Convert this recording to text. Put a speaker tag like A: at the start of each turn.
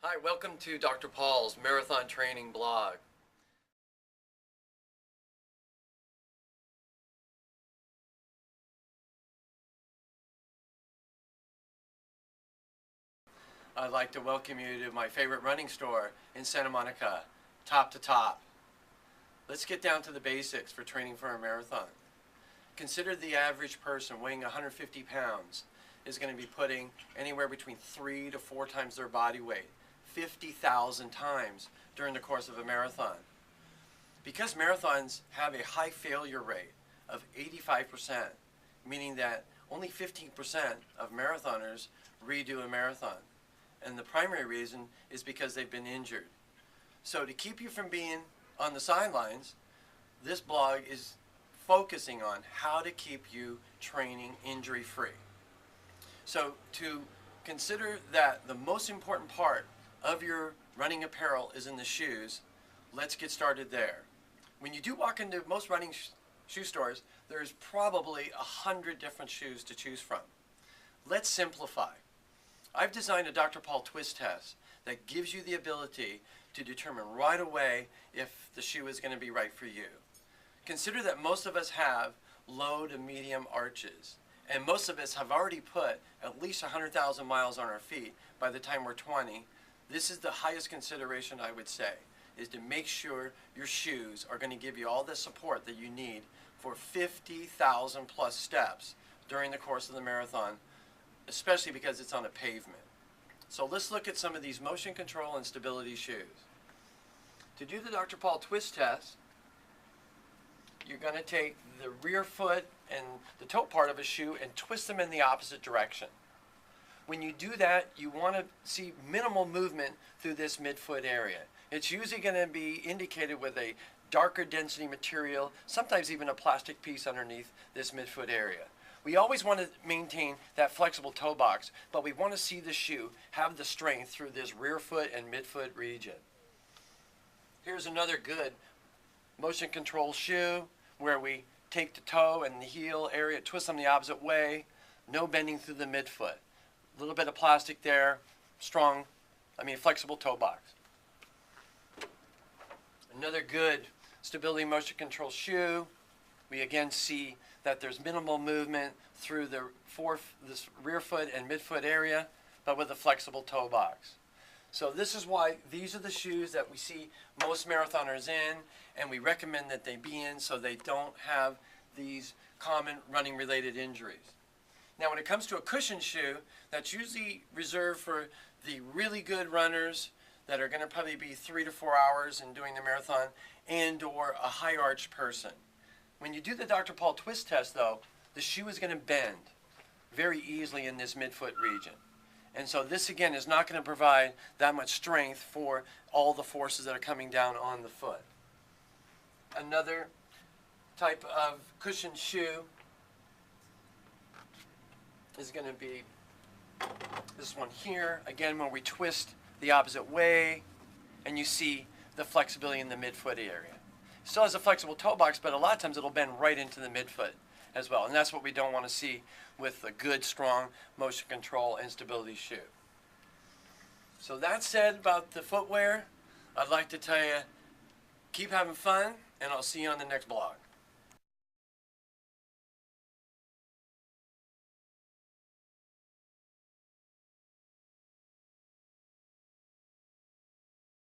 A: Hi, welcome to Dr. Paul's Marathon Training blog. I'd like to welcome you to my favorite running store in Santa Monica, Top to Top. Let's get down to the basics for training for a marathon. Consider the average person weighing 150 pounds is going to be putting anywhere between 3 to 4 times their body weight, 50,000 times during the course of a marathon. Because marathons have a high failure rate of 85%, meaning that only 15% of marathoners redo a marathon. And the primary reason is because they've been injured. So to keep you from being on the sidelines, this blog is focusing on how to keep you training injury-free. So to consider that the most important part of your running apparel is in the shoes, let's get started there. When you do walk into most running shoe stores, there's probably 100 different shoes to choose from. Let's simplify. I've designed a Dr. Paul twist test that gives you the ability to determine right away if the shoe is going to be right for you. Consider that most of us have low to medium arches, and most of us have already put at least 100,000 miles on our feet by the time we're 20. This is the highest consideration, I would say, is to make sure your shoes are going to give you all the support that you need for 50,000 plus steps during the course of the marathon, especially because it's on a pavement. So let's look at some of these motion control and stability shoes. To do the Dr. Paul twist test, you're going to take the rear foot and the toe part of a shoe and twist them in the opposite direction. When you do that, you want to see minimal movement through this midfoot area. It's usually going to be indicated with a darker density material, sometimes even a plastic piece underneath this midfoot area. We always want to maintain that flexible toe box, but we want to see the shoe have the strength through this rear foot and midfoot region. Here's another good motion control shoe where we take the toe and the heel area, twist them the opposite way, no bending through the midfoot. A little bit of plastic there, flexible toe box. Another good stability motion control shoe. We again see that there's minimal movement through this rear foot and midfoot area, but with a flexible toe box. So this is why these are the shoes that we see most marathoners in, and we recommend that they be in so they don't have these common running related injuries. Now when it comes to a cushion shoe, that's usually reserved for the really good runners that are going to probably be 3 to 4 hours in doing the marathon, and or a high arched person. When you do the Dr. Paul twist test though, the shoe is going to bend very easily in this midfoot region. And so this again is not going to provide that much strength for all the forces that are coming down on the foot. Another type of cushion shoe is going to be this one here. Again, when we twist the opposite way, and you see the flexibility in the midfoot area. Still has a flexible toe box, but a lot of times it'll bend right into the midfoot as well. And that's what we don't want to see with a good, strong motion control and stability shoe. So that said about the footwear, I'd like to tell you, keep having fun, and I'll see you on the next blog.